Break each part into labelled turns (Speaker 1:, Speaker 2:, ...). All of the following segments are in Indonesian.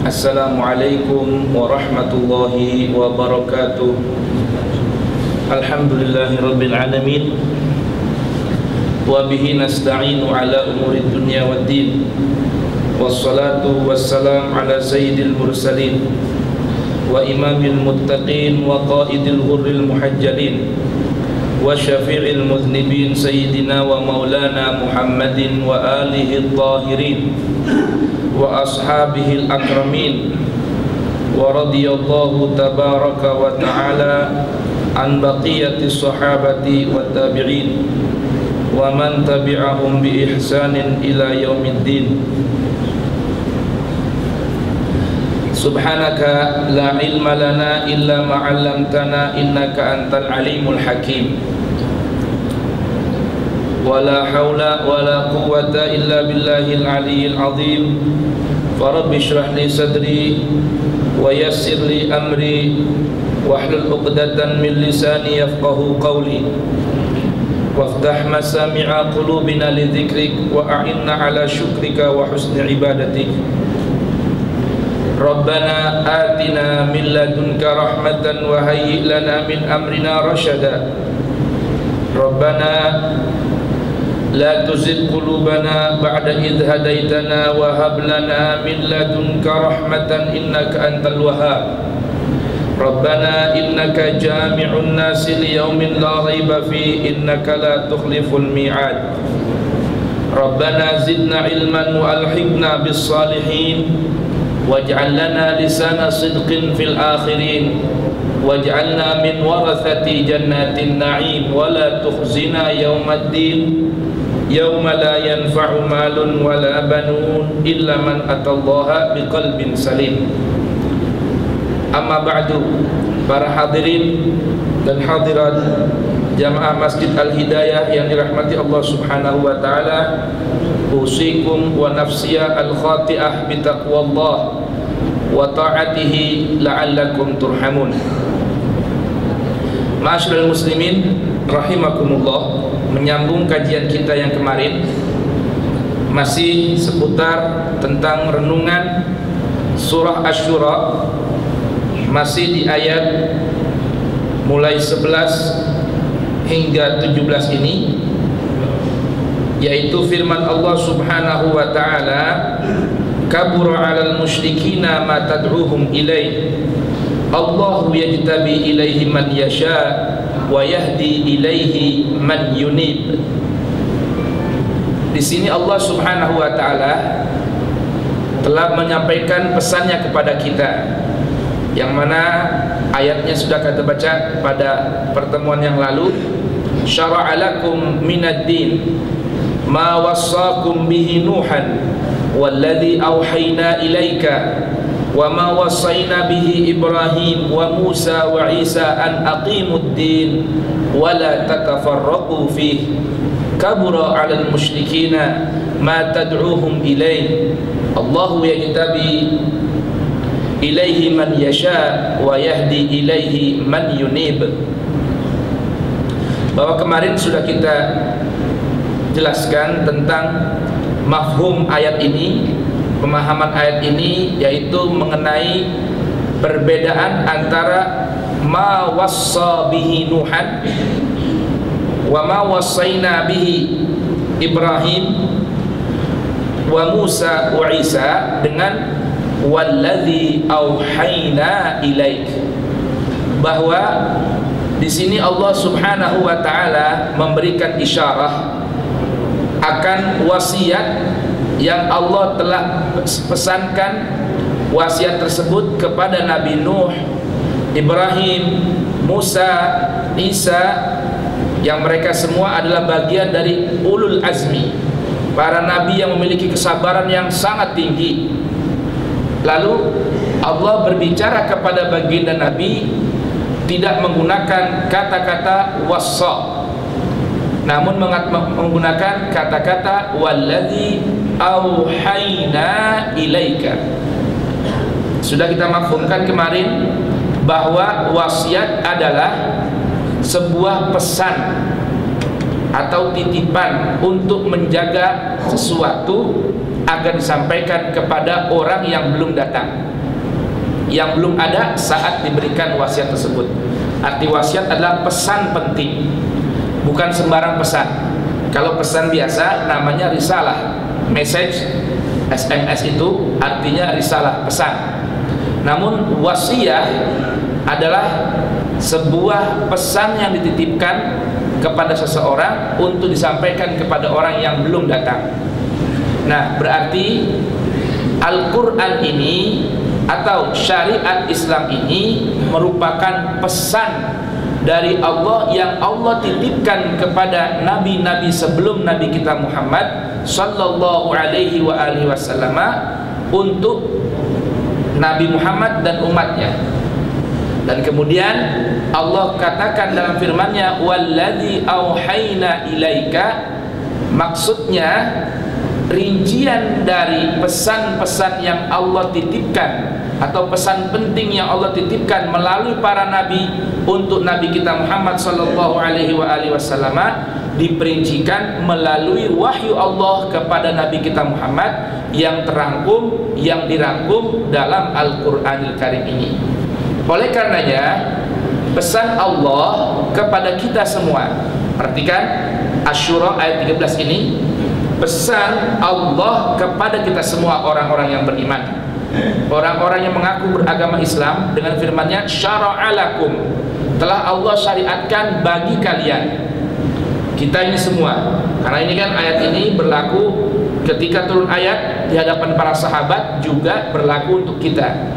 Speaker 1: Assalamualaikum warahmatullahi wabarakatuh. Alhamdulillahirabbil alamin. Wa bihi nasta'inu ala umuri dunya waddin. Wassalatu wassalam ala sayyidil mursalin wa imamil muttaqin wa qaidil ghurril muhajjalin wa syafi'il mudhnibin sayyidina wa maulana Muhammadin wa alihi adh-dhahirin wa ashabihil akramin wa radiyallahu tabaraka wa ta'ala an baqiyatis sahabati wa tabi'in wa man tabi'ahum bi ihsanin ila yaumiddin. Subhanaka la ilma lana illa ma 'allamtana innaka antal alimul hakim. Wala haula wala quwwata illa billahil aliyyil azim. Farabbi shrah li sadri wa yassir li amri wahlul 'uqdatan min lisani yafqahu qawli. Waftah masami'a qulubina li dzikrik wa a'inna ala syukrika wa husni ibadatik. Rabbana atina min ladunka rahmatan wa hayyi' lana min amrina rasyada. Rabbana la tuzigh qulubana ba'da idh hadaitana wa hab lana min ladunka rahmatan innaka antal wahhab. Rabbana innaka jami'un nasi liyaumin la raiba fihi innaka la tukhliful mi'ad. Rabbana zidna ilman wa alhiqna bis salihin waj'al lana lisana sidqin fil akhirin waj'alna min warathati jannatin na'im wa la tukhzina yawmaddin yauma la yanfa'u malun wala banun illa man atallaha biqalbin salim. Amma ba'du, para hadirin dan hadirat jamaah Masjid Al-Hidayah yang dirahmati Allah Subhanahu wa taala, usikum wa nafsiya al-khati'ah bi taqwallah wa ta'atihi la'allakum turhamun. Ma'asyiral muslimin rahimakumullah, menyambung kajian kita yang kemarin masih seputar tentang renungan surah Asy-Syura, masih di ayat mulai 11 hingga 17 ini, yaitu firman Allah Subhanahu wa taala, kabura 'alal musyrikina ma tad'uhum ilaih Allahu yajtabi ilaihi man yasha wa yahdi ilaihi man yunib. Di sini Allah Subhanahu wa taala telah menyampaikan pesannya kepada kita, yang mana ayatnya sudah kita baca pada pertemuan yang lalu. Syara'a lakum minad din ma wassakum bihi Nuhan walladzi auhayna ilaika wa ma wassayna bihi Ibrahim wa Musa wa Isa an aqimud din wa la tatafarraqu fihi kabura 'alal musyrikina ma tad'uuhum ilaih Allahu yajtabi ilaihi man yasha wa yahdi ilaihi man yunib. Bahwa kemarin sudah kita jelaskan tentang mafhum ayat ini, pemahaman ayat ini, yaitu mengenai perbedaan antara ma wassa bihi Nuhan wa ma wassayna bihi Ibrahim wa Musa wa Isa dengan walladzi auhayna ilaik. Bahwa di sini Allah Subhanahu wa taala memberikan isyarah akan wasiat yang Allah telah pesankan, wasiat tersebut kepada Nabi Nuh, Ibrahim, Musa, Isa, yang mereka semua adalah bagian dari ulul azmi, para nabi yang memiliki kesabaran yang sangat tinggi. Lalu Allah berbicara kepada baginda Nabi tidak menggunakan kata-kata wassa, namun menggunakan kata-kata walladzi auhayna ilaika. Sudah kita mafhumkan kemarin bahwa wasiat adalah sebuah pesan atau titipan untuk menjaga sesuatu agar disampaikan kepada orang yang belum datang, yang belum ada saat diberikan wasiat tersebut. Arti wasiat adalah pesan penting, bukan sembarang pesan. Kalau pesan biasa namanya risalah, message, SMS itu artinya risalah, pesan. Namun wasiat adalah sebuah pesan yang dititipkan kepada seseorang untuk disampaikan kepada orang yang belum datang. Nah, berarti Al-Quran ini atau syariat Islam ini merupakan pesan dari Allah yang Allah titipkan kepada nabi-nabi sebelum Nabi kita Muhammad sallallahu alaihi wa alihi wasallam untuk Nabi Muhammad dan umatnya. Dan kemudian Allah katakan dalam firman-Nya, "Walladzi auhayna ilaika", maksudnya rincian dari pesan-pesan yang Allah titipkan atau pesan penting yang Allah titipkan melalui para nabi untuk Nabi kita Muhammad sallallahu alaihi wasallam diperincikan melalui wahyu Allah kepada Nabi kita Muhammad yang terangkum, yang dirangkum dalam Al-Qur'anil Karim ini. Oleh karenanya pesan Allah kepada kita semua, perhatikan Asy-Syura ayat 13 ini, pesan Allah kepada kita semua orang-orang yang beriman, orang-orang yang mengaku beragama Islam, dengan firman-Nya, "Syara'a lakum", telah Allah syariatkan bagi kalian. Kita ini semua, karena ini kan ayat ini berlaku ketika turun ayat di hadapan para sahabat, juga berlaku untuk kita.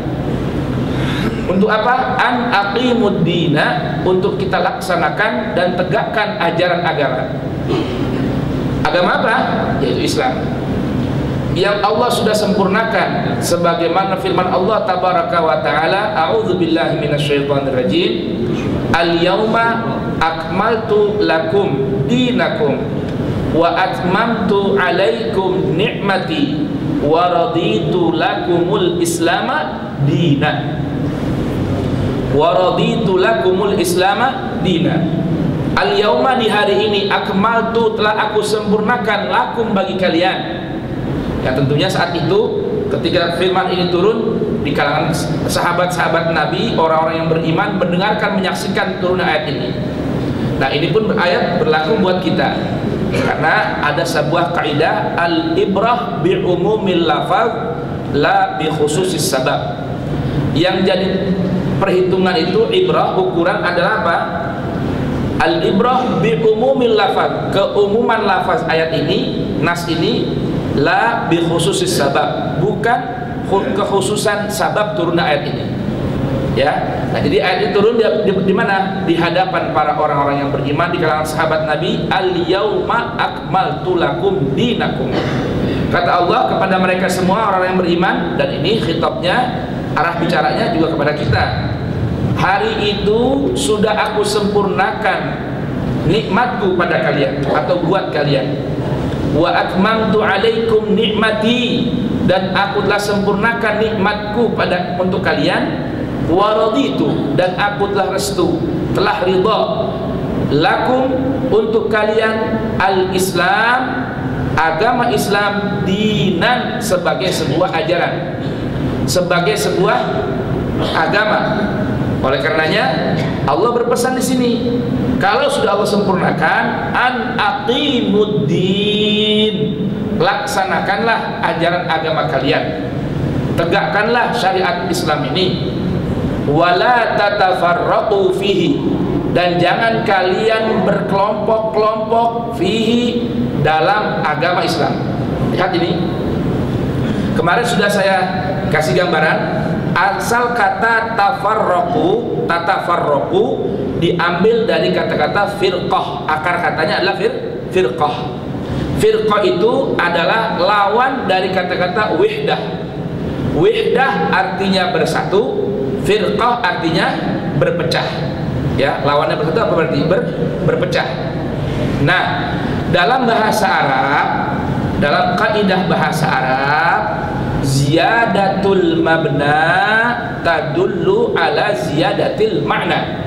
Speaker 1: Untuk apa? An aqimud dina, untuk kita laksanakan dan tegakkan ajaran agama. Agama apa? Yaitu Islam, yang Allah sudah sempurnakan sebagaimana firman Allah tabaraka wa taala, a'udzubillahi minasyaitonir rajim, al-yauma akmaltu lakum dinakum wa atmamtu alaikum ni'mati wa raditu lakumul islama dina, wa raditu lakumul islama dina. Al-yauma, di hari ini, akmaltu, telah aku sempurnakan, lakum, bagi kalian. Ya, tentunya saat itu ketika firman ini turun di kalangan sahabat-sahabat Nabi, orang-orang yang beriman mendengarkan, menyaksikan turun ayat ini. Nah, ini pun ayat berlaku buat kita, karena ada sebuah kaidah al-ibrah bi umumil lafaz la bi khususis sabab. Yang jadi perhitungan itu, ibrah, ukuran adalah apa? Al-ibrah bi umumil lafaz, keumuman lafaz ayat ini, nas ini, la bi khususis sabab, bukan kekhususan sabab turunnya ayat ini. Ya. Nah, jadi ayat ini turun di mana? Di hadapan para orang-orang yang beriman di kalangan sahabat Nabi, al-yauma akmaltu lakum dinakum. Kata Allah kepada mereka semua orang yang beriman, dan ini khitabnya, arah bicaranya juga kepada kita. Hari itu sudah aku sempurnakan nikmatku pada kalian atau buat kalian. Wa atmamtu alaikum nikmati, dan aku telah sempurnakan nikmatku untuk kalian. Wa raditu, dan aku telah restu, telah ridha, lakum, untuk kalian, al-Islam, agama Islam, dinan, sebagai sebuah ajaran, sebagai sebuah agama. Oleh karenanya Allah berpesan di sini, kalau sudah Allah sempurnakan, an aqimuddin, laksanakanlah ajaran agama kalian, tegakkanlah syariat Islam ini, wala tatafarraqu fihi, dan jangan kalian berkelompok-kelompok fihi, dalam agama Islam. Lihat ini, kemarin sudah saya kasih gambaran. Asal kata tatafarraqu diambil dari kata-kata firqah. Akar katanya adalah firqah. Firqah itu adalah lawan dari kata-kata wihdah. Wihdah artinya bersatu, firqah artinya berpecah. Ya, lawannya bersatu apa berarti? Berpecah. Nah, dalam bahasa Arab, dalam kaidah bahasa Arab, ziyadatul mabna tadullu ala ziyadatil makna.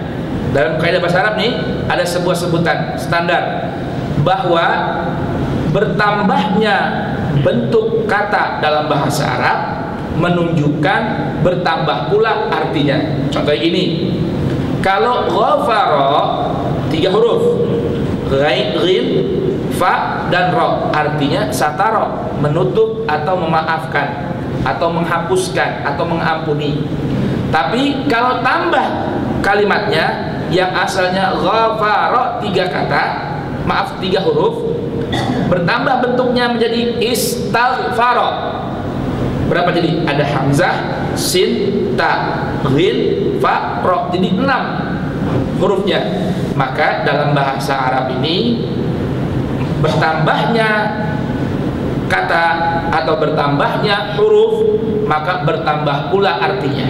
Speaker 1: Dalam kaidah bahasa Arab nih ada sebuah sebutan standar bahwa bertambahnya bentuk kata dalam bahasa Arab menunjukkan bertambah pula artinya. Contoh ini, kalau ghafara 3 huruf, ghain, fa dan ro, artinya sataro, menutup atau memaafkan atau menghapuskan atau mengampuni. Tapi kalau tambah kalimatnya yang asalnya ghafara 3 kata, maaf 3 huruf, bertambah bentuknya menjadi istaghfara. Berapa jadi? Ada hamzah, sin, ta, ghin, fa, ro. Jadi 6 hurufnya. Maka dalam bahasa Arab ini bertambahnya kata atau bertambahnya huruf, maka bertambah pula artinya.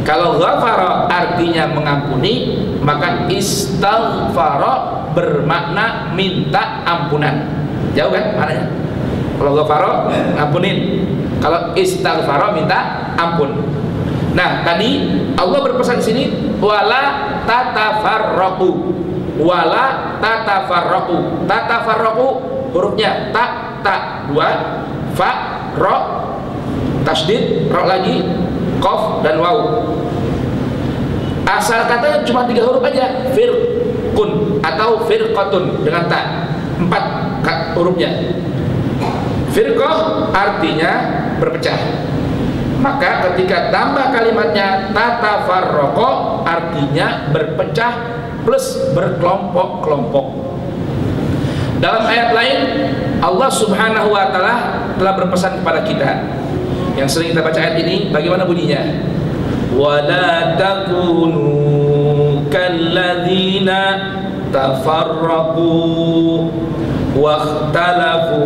Speaker 1: Kalau ghafara artinya mengampuni, maka istaghfara bermakna minta ampunan. Jauh kan maknanya? Kalau ghafara ngampunin, kalau istaghfara minta ampun. Nah, tadi Allah berpesan di sini wala tatafarraqu. Wala tatafarraqu. Tatafarraqu hurufnya ta 2, fa, ro, tasdid, ro lagi, qaf dan waw. Asal katanya cuma 3 huruf aja, firqun atau firqatun dengan ta, 4 hurufnya. Firqah artinya berpecah. Maka ketika tambah kalimatnya tatafarraqa artinya berpecah plus berkelompok-kelompok. Dalam ayat lain Allah Subhanahu wa taala telah berpesan kepada kita. Yang sering kita baca ayat ini, bagaimana bunyinya? Wala takunu kalladzina tafarraqu wakhtalafu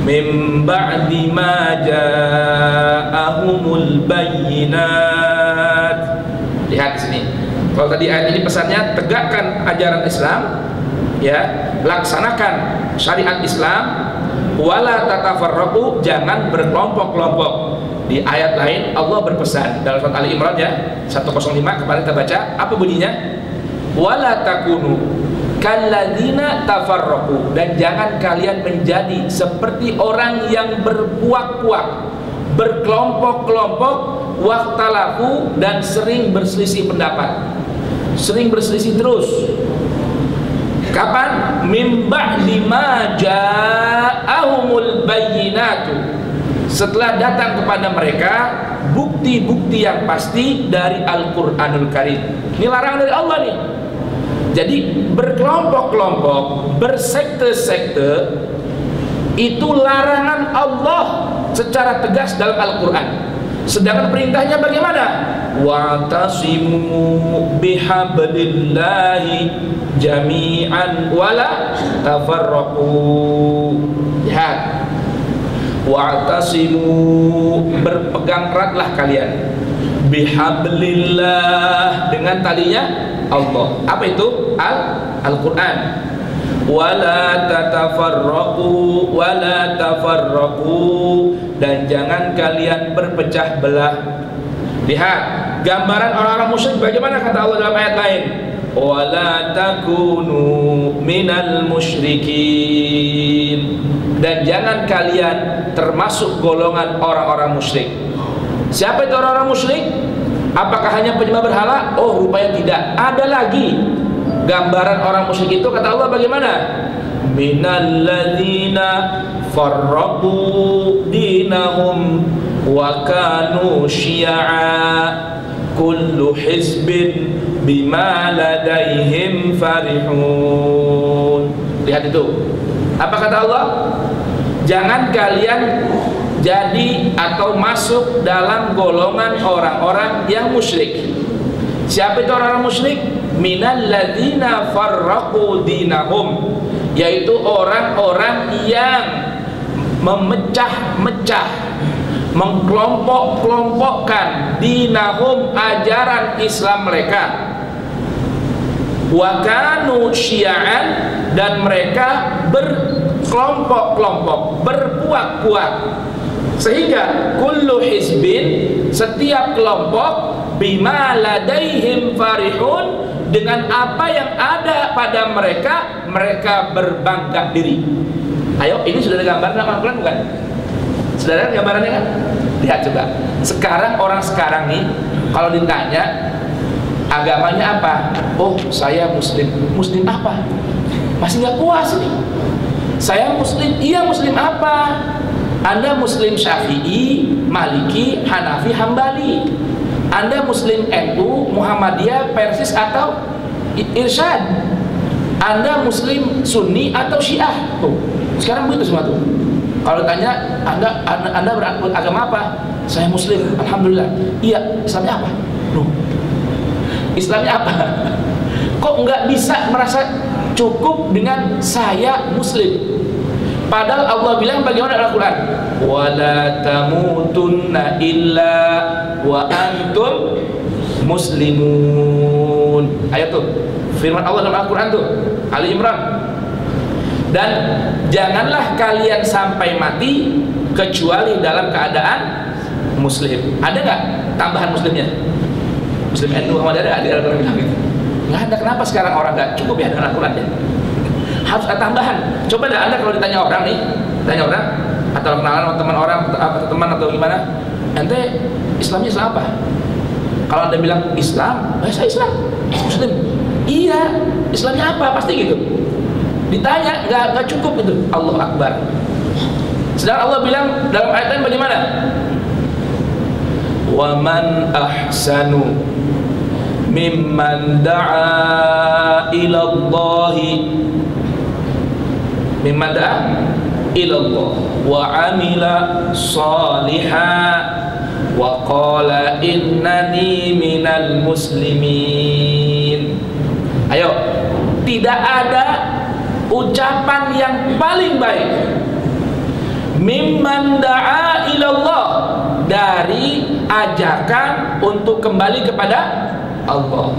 Speaker 1: min ba'di ma ja'ahumul bayyinat. Lihat di sini. Kalau tadi ayat ini pesannya tegakkan ajaran Islam, ya, laksanakan syariat Islam, wala tatafarraqu, jangan berkelompok-kelompok. Di ayat lain Allah berpesan dalam surat Ali Imran ya 105 kemarin kita baca, apa bunyinya? Wala takunu kalladzina tafarraqu, dan jangan kalian menjadi seperti orang yang berpuak-puak, berkelompok-kelompok, wakhtalafu, dan sering berselisih pendapat, sering berselisih terus. Kapan? Mim ba'di ma ja'ahumul bayyinatu, setelah datang kepada mereka bukti-bukti yang pasti dari Al-Qur'anul Karim. Ini larangan dari Allah nih. Jadi berkelompok-kelompok, bersekte-sekte itu larangan Allah secara tegas dalam Al-Quran. Sedangkan perintahnya bagaimana? Wa'tasimu bihablillahi jami'an wala tafarraqu. Lihat, wa'tasimu, berpegang eratlah kalian, bihablillah, dengan talinya Allah. Apa itu? Al-Quran. Wala tatafarraqu, wala tafarraqu, dan jangan kalian berpecah belah. Lihat gambaran orang-orang musyrik bagaimana kata Allah dalam ayat lain, wala takunu minal musyrikin, dan jangan kalian termasuk golongan orang-orang musyrik. Siapa itu orang-orang musyrik? Apakah hanya penyembah berhala? Oh, rupanya tidak. Ada lagi gambaran orang musyrik itu kata Allah bagaimana? Minalladzina farraqu dinahum wa kanu syi'a kullu hizbin bima ladaihim farihun. Lihat itu. Apa kata Allah? Jangan kalian jadi atau masuk dalam golongan orang-orang yang musyrik. Siapa itu orang-orang musyrik? Minalladzina farraqu dinahum, yaitu orang-orang yang memecah-mecah, mengkelompok-kelompokkan dinahum, ajaran Islam mereka. Wa kanu syi'an, dan mereka berkelompok-kelompok, berpuak-puak, sehingga kullu hizbin, setiap kelompok, bima ladaihim farihun, dengan apa yang ada pada mereka, mereka berbangga diri. Ayo, ini sudah ada gambar dalam Al-Quran bukan? Sudah ada gambarannya kan? Lihat coba. Sekarang orang sekarang nih, kalau ditanya agamanya apa? Oh, saya Muslim. Muslim apa? Masih nggak puas nih. Saya Muslim. Iya, Muslim apa? Anda Muslim Syafi'i, Maliki, Hanafi, Hambali. Anda Muslim NU, Muhammadiyah, Persis atau Irsyad. Anda Muslim Sunni atau Syiah. Tuh, sekarang begitu semua tuh. Kalau tanya Anda beragama apa? Saya Muslim, alhamdulillah. Iya, Islamnya apa? Loh, Islamnya apa? Kok nggak bisa merasa cukup dengan saya Muslim? Padahal Allah bilang bagaimana dalam Al-Quran? Wala tamutunna illa wa antum muslimun. Ayat tuh, firman Allah dalam Al-Quran tuh, Ali Imran. Dan janganlah kalian sampai mati kecuali dalam keadaan Muslim. Ada nggak tambahan Muslimnya? Muslim NU Muhammadiyah ada di Al-Quran bilang gitu? Nggak ada. Kenapa sekarang orang nggak cukup ya dengan Al-Quran ya? Harus ada tambahan. Coba dah Anda kalau ditanya orang nih, tanya orang atau kenalan sama teman orang atau teman atau gimana, ente Islamnya Islam apa? Kalau Anda bilang Islam, saya Islam, Muslim. Iya, Islamnya apa? Pasti gitu. Ditanya nggak cukup itu. Allahu Akbar. Sedangkan Allah bilang dalam ayat lain bagaimana? Wa man ahsanu mimman da'a ila Allahi mimman da'a ila Allah wa amila salihan wa qala innani minal muslimin. Ayo, tidak ada ucapan yang paling baik mimman da'a ilallah, dari ajakan untuk kembali kepada Allah.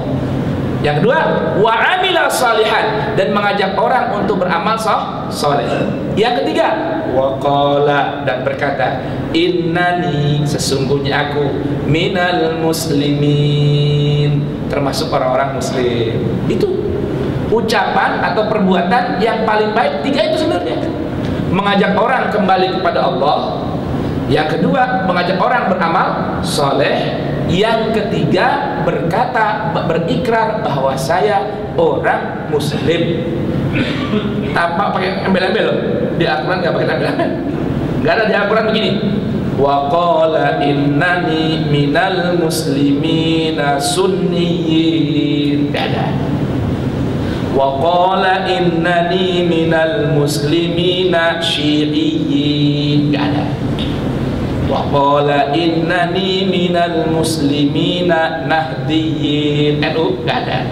Speaker 1: Yang kedua, wa amila salihan, dan mengajak orang untuk beramal saleh. Yang ketiga, wa qala, dan berkata, innani, sesungguhnya aku minal muslimin, termasuk orang-orang muslim. Itu ucapan atau perbuatan yang paling baik. Tiga itu sebenarnya. Mengajak orang kembali kepada Allah. Yang kedua, mengajak orang beramal soleh. Yang ketiga, berikrar bahwa saya orang muslim. Tanpa pakai embel-embel. Di Al-Quran nggak pakai embel-embel. Nggak ada di Al-Quran begini. Wa qala innani minal muslimina sunniyin. Nggak ada. Wa qala innani minal muslimina syi'iyyin. Nggak ada. Wa qala innani minal muslimina nahdiyyin. NU nggak ada.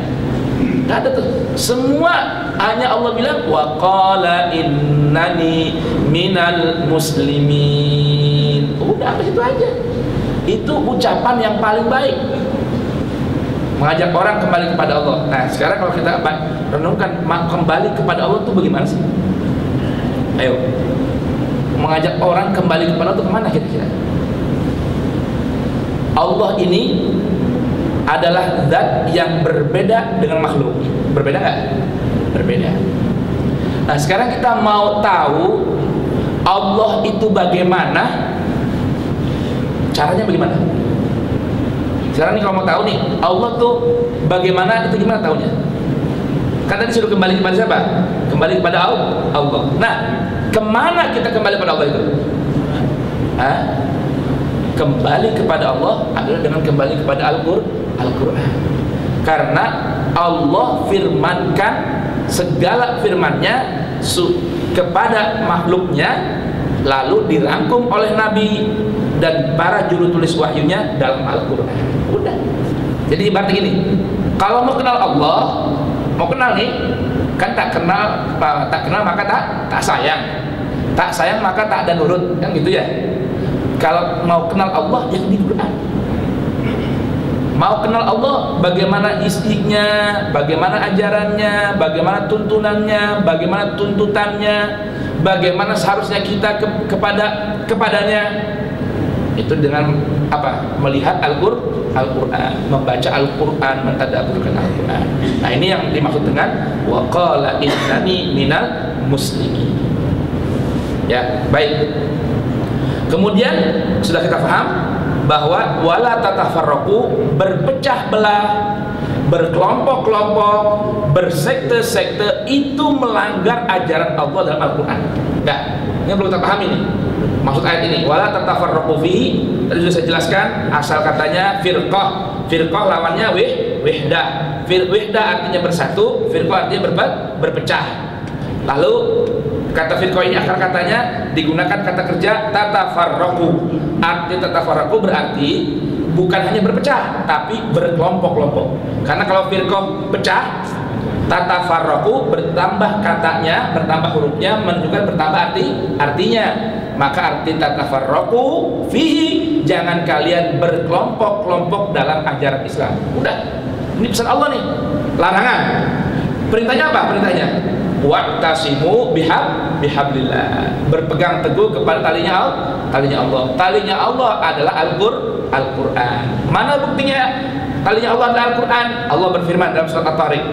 Speaker 1: Nggak ada tuh. Semua hanya Allah bilang wa qala innani minal muslimin. Udah, itu aja. Itu ucapan yang paling baik. Mengajak orang kembali kepada Allah. Nah, sekarang kalau kita renungkan kembali kepada Allah itu bagaimana sih? Ayo, mengajak orang kembali kepada Allah itu kemana kira-kira? Allah ini adalah zat yang berbeda dengan makhluk. Berbeda nggak? Berbeda. Nah, sekarang kita mau tahu Allah itu bagaimana? Caranya bagaimana? Sekarang nih kalau mau tahu nih Allah tuh bagaimana, itu gimana tahunya? Kan tadi suruh kembali kepada siapa? Kembali kepada Allah. Nah, kemana kita kembali kepada Allah itu? Kembali kepada Allah adalah dengan kembali kepada Al-Quran. Karena Allah firmankan segala firmannya kepada makhluknya, lalu dirangkum oleh Nabi dan para juru tulis wahyunya dalam Al-Quran. Udah. Jadi ibaratnya gini, kalau mau kenal Allah, mau kenal nih, kan tak kenal maka tak sayang, tak sayang maka tak ada nurut, kan gitu ya. Kalau mau kenal Allah, ya di Quran. Mau kenal Allah, bagaimana isinya, bagaimana ajarannya, bagaimana tuntunannya, bagaimana tuntutannya, bagaimana seharusnya kita kepadanya. Itu dengan apa? Melihat Al-Quran, membaca Al-Quran, mentadabburkan Al-Quran. Nah, ini yang dimaksud dengan wa qala innani minal muslimin. Itu ucapan yang paling baik. Mengajak orang kembali kepada Allah. Yang kedua, mengajak orang beramal soleh. Yang ketiga, berikrar bahwa saya orang muslim. Itu ucapan yang paling baik. Mengajak orang kembali kepada Allah. Nah, ini yang dimaksud dengan wa qala innani minal muslimin. Ya, baik. Kemudian sudah kita paham bahwa wala tatafarraqu, berpecah belah, berkelompok-kelompok, bersekte-sekte itu melanggar ajaran Allah dalam Al-Qur'an. Enggak. Ini perlu kita pahami nih. Maksud ayat ini, wala tatafarraqu fihi, tadi sudah saya jelaskan asal katanya firqah. Firqah lawannya wihdah. Wihdah artinya bersatu, firqah artinya berpecah. Lalu kata firqah ini akar katanya digunakan kata kerja tatafarraqu. Arti tatafarraqu berarti bukan hanya berpecah, tapi berkelompok-kelompok. Karena kalau firqah pecah, tatafarraqu bertambah katanya, bertambah hurufnya, menunjukkan bertambah artinya. Maka arti tatafarraqu fihi, jangan kalian berkelompok-kelompok dalam ajaran Islam. Udah, ini pesan Allah nih. Larangan. Perintahnya apa? Perintahnya wa'tasimu bihablillah, berpegang teguh kepada talinya Allah. Talinya Allah adalah Al-Qur'an. Mana buktinya talinya Allah adalah Al-Qur'an? Allah berfirman dalam surat At-Tariq,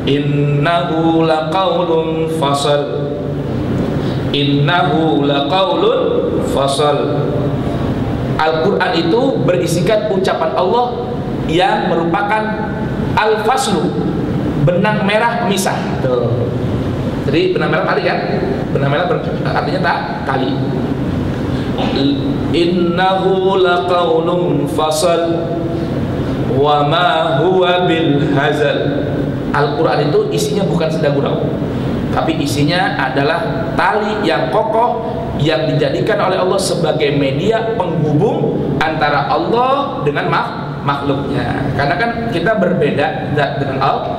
Speaker 1: innahu laqaulun fasal. Innahu laqaulun fasal. Al-Qur'an itu berisikan ucapan Allah yang merupakan al-faslu, benang merah pemisah. Tuh. Jadi benang merah tali kan? Benang merah artinya tali. Innahu laqaulun fasal wa ma huwa bil hazal. Al-Qur'an itu isinya bukan senda gurau, tapi isinya adalah tali yang kokoh yang dijadikan oleh Allah sebagai media penghubung antara Allah dengan makhluknya. Karena kan kita berbeda dengan Allah.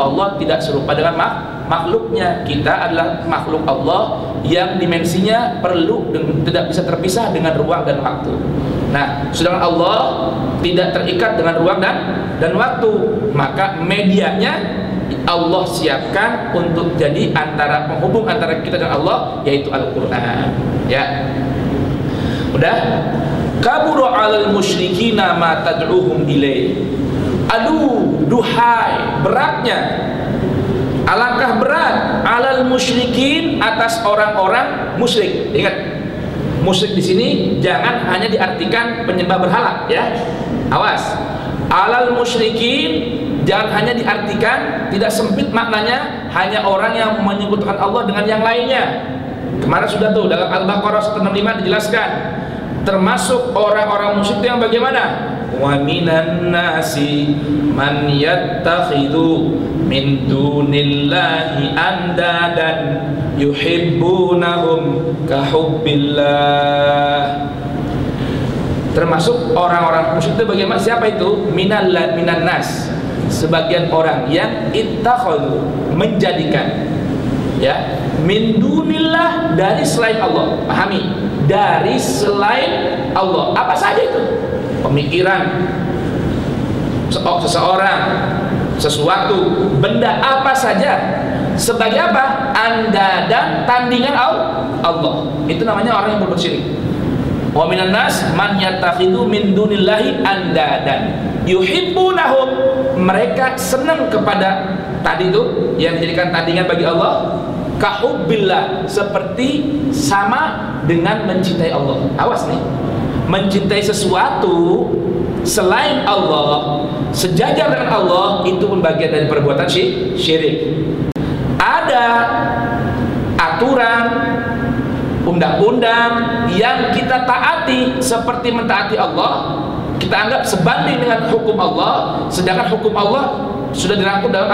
Speaker 1: Allah tidak serupa dengan makhluknya. Kita adalah makhluk Allah yang dimensinya perlu tidak bisa terpisah dengan ruang dan waktu. Nah, sedangkan Allah tidak terikat dengan ruang dan waktu, maka medianya Allah siapkan untuk jadi antara penghubung antara kita dan Allah, yaitu Al-Qur'an. Ya. Udah? Kabura 'alal musyrikina ma tad'uhum ilaih. Aduh, duhai, beratnya, alangkah berat 'alal musyrikin, atas orang-orang musyrik. Ingat, musyrik di sini jangan hanya diartikan penyembah berhala, ya. Awas. 'Alal musyrikin jangan hanya diartikan, tidak sempit maknanya hanya orang yang menyekutukan Allah dengan yang lainnya. Kemarin sudah tuh dalam Al-Baqarah 165 dijelaskan, termasuk orang-orang musyrik yang bagaimana? Wa minan nasi man yattakhidhu min dunillahi andadan yuhibbunahum kahubbillah. Termasuk orang-orang musyrik itu bagaimana? Siapa itu? Minan nas, sebagian orang yang ittakhadhu, menjadikan, ya, min dunillah, dari selain Allah. Pahami, dari selain Allah. Apa saja itu? Pemikiran seseorang, sesuatu, benda apa saja, sebagai apa? Anda dan tandingan Allah. Itu namanya orang yang berbuat syirik. Wa minan nas man yattakhidhu min dunillahi andadan yuhibbunahum, mereka senang kepada tadi itu yang dijadikan tandingan bagi Allah, kahubbillah, seperti sama dengan mencintai Allah. Awas nih, mencintai sesuatu selain Allah, sejajar dengan Allah, itu pun bagian dari perbuatan syirik. Ada aturan, undang-undang yang kita taati seperti mentaati Allah, kita anggap sebanding dengan hukum Allah, sedangkan hukum Allah sudah dirangkum dalam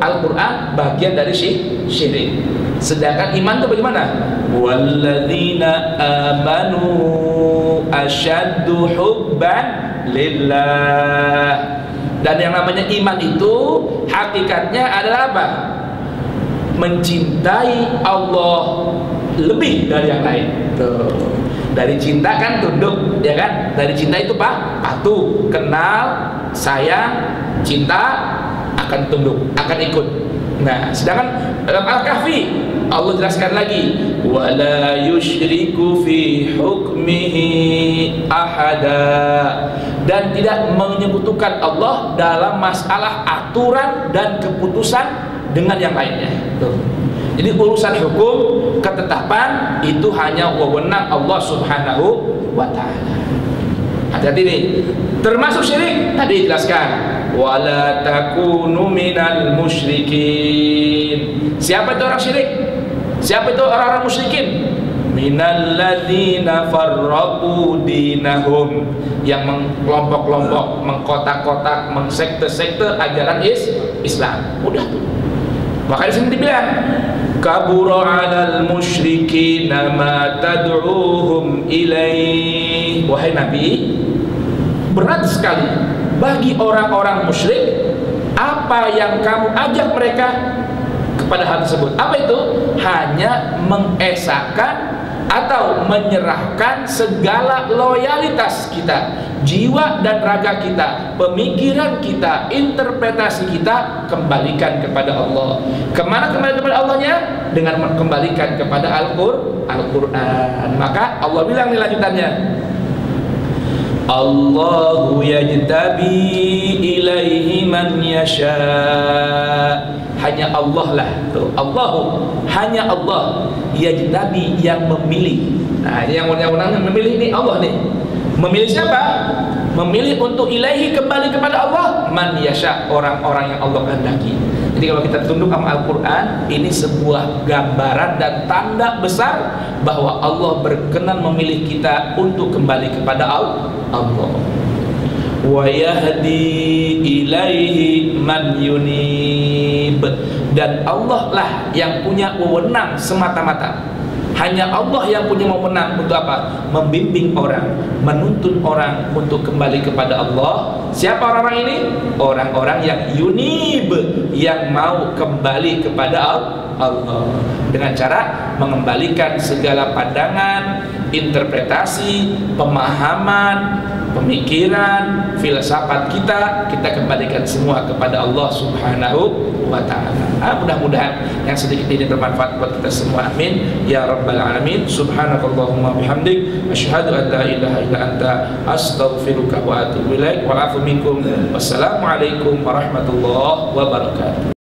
Speaker 1: Al-Qur'an, bagian dari syirik. Sedangkan iman itu bagaimana? Walladzina amanu asyaddu hubban lillah. Dan yang namanya iman itu hakikatnya adalah apa? Mencintai Allah lebih dari yang lain. Tuh. Dari cinta kan tunduk, ya kan? Dari cinta itu patuh, kenal, sayang, cinta, akan tunduk, akan ikut. Nah, sedangkan dalam Al-Kahfi Allah jelaskan lagi, wala yusyriku fi hukmihi ahada, dan tidak menyekutukan Allah dalam masalah aturan dan keputusan dengan yang lainnya. Tuh. Jadi urusan hukum, ketetapan itu hanya wewenang Allah Subhanahu wa ta'ala. Hati-hati nih. Termasuk syirik tadi dijelaskan, wala takunu minal musyrikin. Siapa itu orang syirik? Siapa itu orang-orang musyrikin? Minal ladzina farraqu dinahum, yang mengkelompok-kelompok, mengkotak-kotak, mengsekte-sekte ajaran Islam. Udah tuh. Maka di sini dibilang, kabura 'alal musyrikin ma tad'uuhum ilaih. Wahai Nabi, berat sekali bagi orang-orang musyrik apa yang kamu ajak mereka kepada hal tersebut. Apa itu? Hanya mengesahkan atau menyerahkan segala loyalitas kita, jiwa dan raga kita, pemikiran kita, interpretasi kita, kembalikan kepada Allah. Kemana kembali kepada Allahnya? Dengan kembalikan kepada Al-Quran. Maka Allah bilang di lanjutannya, Allahu yajtabi ilaihi man yasha. Hanya Allah lah, tuh. Allahu, hanya Allah, yajtabi, yang memilih. Nah, yang memilih ini Allah nih. Memilih siapa? Memilih untuk ilaihi, kembali kepada Allah, man yasha, orang-orang yang Allah kehendaki. Jadi kalau kita tunduk sama Al-Quran, ini sebuah gambaran dan tanda besar bahwa Allah berkenan memilih kita untuk kembali kepada Allah. Wa yahdi ilaihi man yunib, dan Allah lah yang punya wewenang semata-mata. Hanya Allah yang punya wewenang untuk apa? Membimbing orang, menuntun orang untuk kembali kepada Allah. Siapa orang-orang ini? Orang-orang yang yunib, yang mau kembali kepada Allah dengan cara mengembalikan segala pandangan, interpretasi, pemahaman, pemikiran, filsafat kita kembalikan semua kepada Allah Subhanahu wa ta'ala. Mudah-mudahan yang sedikit ini bermanfaat buat kita semua. Amin ya rabbal alamin. Subhanakallahumma bihamdik, asyhadu an la ilaha illa anta, astaghfiruka wa atubu ilaik. Wa afu minkum. Wassalamualaikum warahmatullahi wabarakatuh.